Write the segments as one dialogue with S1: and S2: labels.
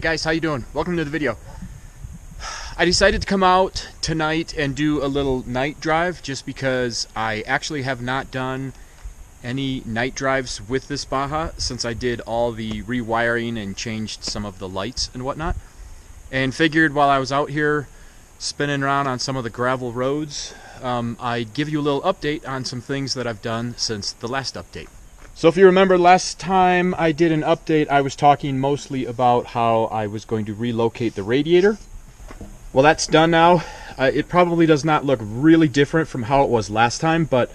S1: Hey guys, how you doing? Welcome to the video. I decided to come out tonight and do a little night drive just because I actually have not done any night drives with this Baja since I did all the rewiring and changed some of the lights and whatnot, and figured while I was out here spinning around on some of the gravel roads, I'd give you a little update on some things that I've done since the last update. So if you remember last time I did an update, I was talking mostly about how I was going to relocate the radiator. Well, that's done now. It probably does not look really different from how it was last time, but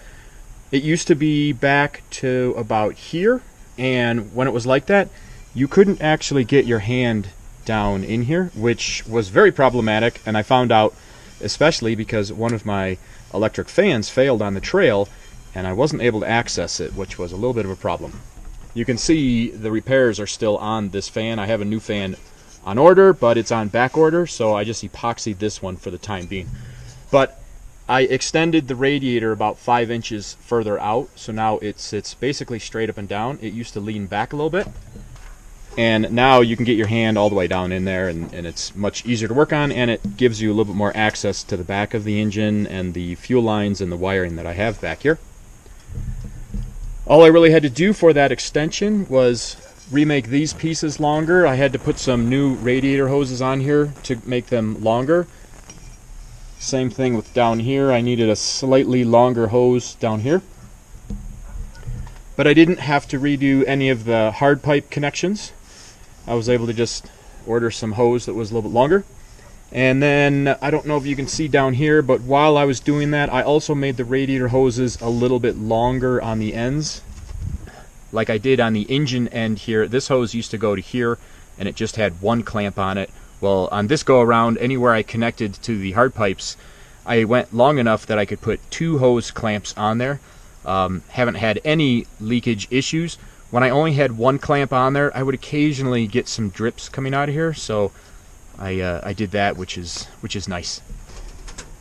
S1: it used to be back to about here, and when it was like that, you couldn't actually get your hand down in here, which was very problematic, and I found out especially because one of my electric fans failed on the trail and I wasn't able to access it, which was a little bit of a problem. You can see the repairs are still on this fan. I have a new fan on order, but it's on back order, so I just epoxied this one for the time being. But I extended the radiator about 5 inches further out, so now it sits basically straight up and down. It used to lean back a little bit, and now you can get your hand all the way down in there, and it's much easier to work on, and it gives you a little bit more access to the back of the engine and the fuel lines and the wiring that I have back here. All I really had to do for that extension was remake these pieces longer. I had to put some new radiator hoses on here to make them longer. Same thing with down here. I needed a slightly longer hose down here. But I didn't have to redo any of the hard pipe connections. I was able to just order some hose that was a little bit longer. And then, I don't know if you can see down here, but while I was doing that, I also made the radiator hoses a little bit longer on the ends. Like I did on the engine end here. This hose used to go to here, and it just had one clamp on it. Well, on this go around, anywhere I connected to the hard pipes, I went long enough that I could put 2 hose clamps on there. Haven't had any leakage issues. When I only had 1 clamp on there, I would occasionally get some drips coming out of here, so I did that, which is nice.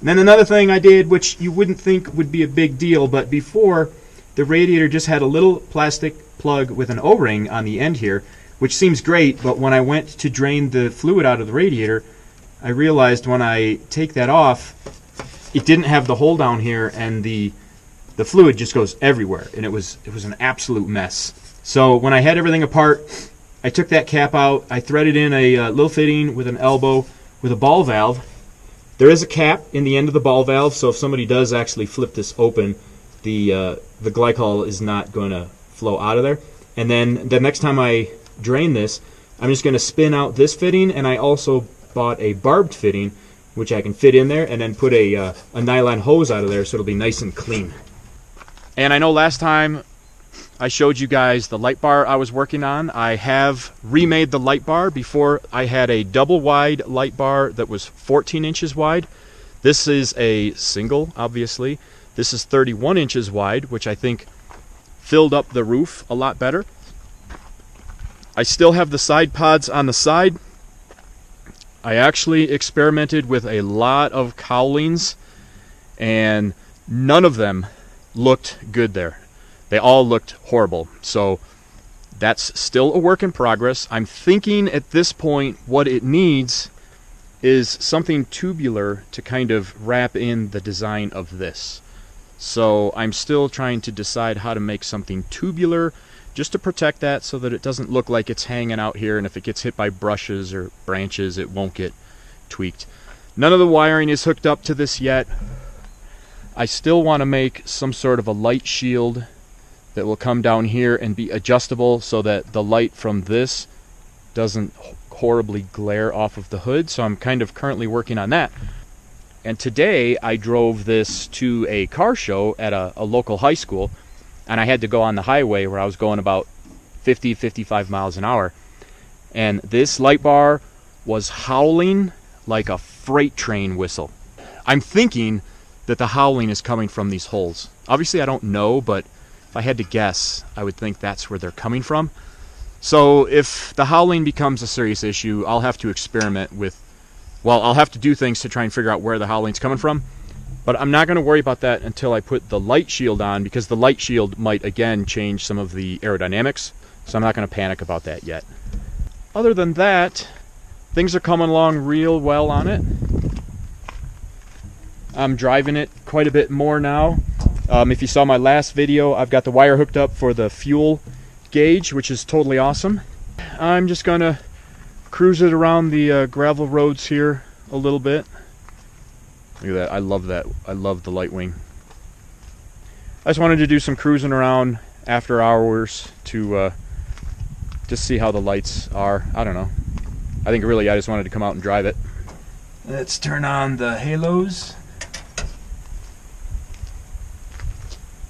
S1: And then another thing I did, which you wouldn't think would be a big deal, but before, the radiator just had a little plastic plug with an O-ring on the end here, which seems great, but when I went to drain the fluid out of the radiator, I realized when I take that off, it didn't have the hole down here, and the fluid just goes everywhere, and it was an absolute mess. So when I had everything apart, I took that cap out, I threaded in a little fitting with an elbow with a ball valve. There is a cap in the end of the ball valve, so if somebody does actually flip this open, the glycol is not going to flow out of there. And then the next time I drain this, I'm just going to spin out this fitting, and I also bought a barbed fitting, which I can fit in there, and then put a nylon hose out of there so it'll be nice and clean. And I know last time I showed you guys the light bar I was working on. I have remade the light bar. Before, I had a double wide light bar that was 14 inches wide. This is a single, obviously. This is 31 inches wide, which I think filled up the roof a lot better. I still have the side pods on the side. I actually experimented with a lot of cowlings, and none of them looked good there. They all looked horrible. So that's still a work in progress. I'm thinking at this point what it needs is something tubular to kind of wrap in the design of this. So I'm still trying to decide how to make something tubular just to protect that so that it doesn't look like it's hanging out here, and if it gets hit by brushes or branches, it won't get tweaked. None of the wiring is hooked up to this yet. I still want to make some sort of a light shield that will come down here and be adjustable so that the light from this doesn't horribly glare off of the hood. So I'm kind of currently working on that. And today I drove this to a car show at a local high school, and I had to go on the highway where I was going about 50-55 miles an hour. And this light bar was howling like a freight train whistle. I'm thinking that the howling is coming from these holes. Obviously I don't know, but if I had to guess, I would think that's where they're coming from. So if the howling becomes a serious issue, I'll have to experiment with, well, I'll have to do things to try and figure out where the howling's coming from. But I'm not going to worry about that until I put the light shield on, because the light shield might again change some of the aerodynamics. So I'm not going to panic about that yet. Other than that, things are coming along real well on it. I'm driving it quite a bit more now. If you saw my last video, I've got the wire hooked up for the fuel gauge, which is totally awesome. I'm just gonna cruise it around the gravel roads here a little bit. Look at that, I love that. I love the light wing. I just wanted to do some cruising around after hours to just see how the lights are. I don't know. I think really I just wanted to come out and drive it. Let's turn on the halos.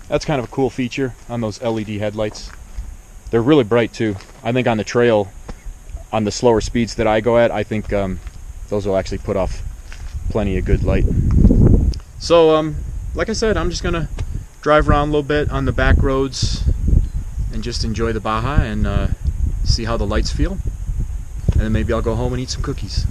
S1: That's kind of a cool feature on those LED headlights. They're really bright too. I think on the trail, on the slower speeds that I go at, I think those will actually put off plenty of good light. So like I said, I'm just gonna drive around a little bit on the back roads and just enjoy the Baja and see how the lights feel, and then maybe I'll go home and eat some cookies.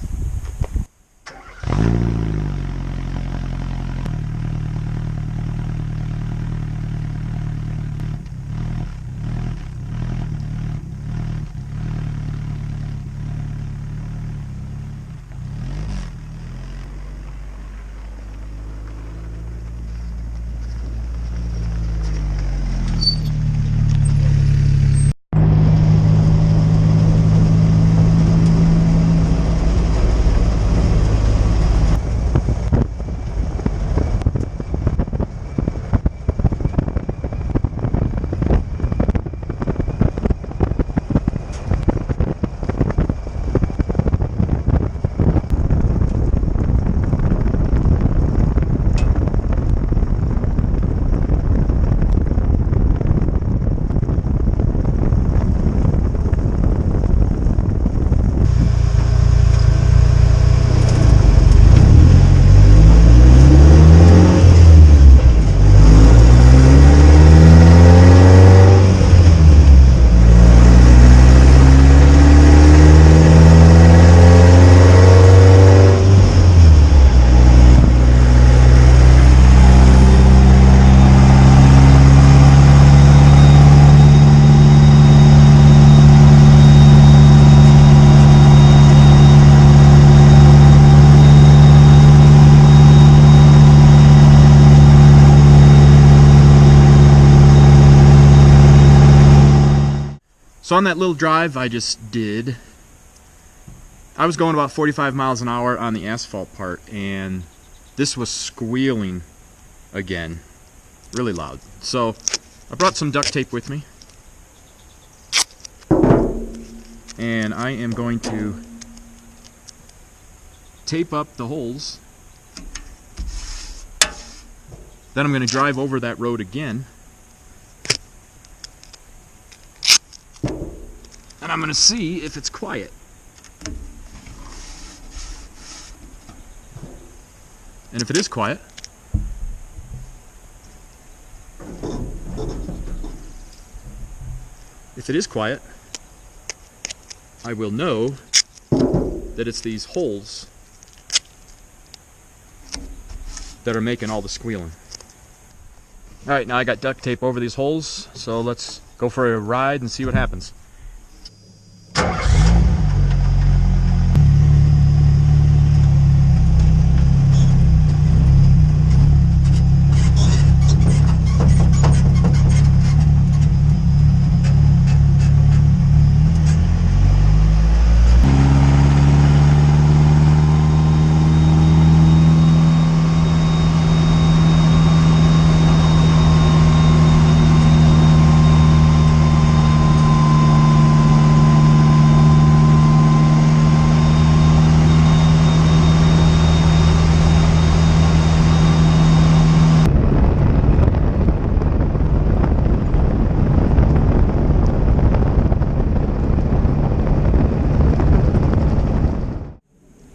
S1: So on that little drive I just did, I was going about 45 miles an hour on the asphalt part, and this was squealing again, really loud. So I brought some duct tape with me, and I am going to tape up the holes. Then I'm going to drive over that road again, and I'm going to see if it's quiet. And if it is quiet, I will know that it's these holes that are making all the squealing. Alright, now I got duct tape over these holes, so let's go for a ride and see what happens.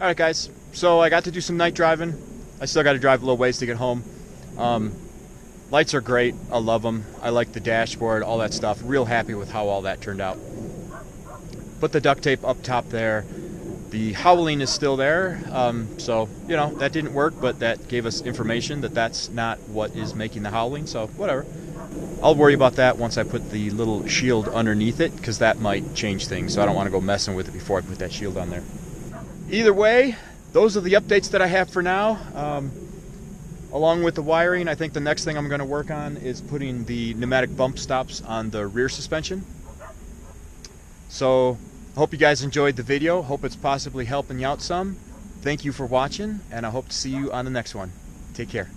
S1: Alright guys, so I got to do some night driving. I still got to drive a little ways to get home. Lights are great, I love them. I like the dashboard, all that stuff. Real happy with how all that turned out. Put the duct tape up top there. The howling is still there, so you know, that didn't work, but that gave us information that that's not what is making the howling, so whatever. I'll worry about that once I put the little shield underneath it, because that might change things, so I don't want to go messing with it before I put that shield on there. Either way, those are the updates that I have for now. Along with the wiring, I think the next thing I'm going to work on is putting the pneumatic bump stops on the rear suspension. So, hope you guys enjoyed the video. Hope it's possibly helping you out some. Thank you for watching, and I hope to see you on the next one. Take care.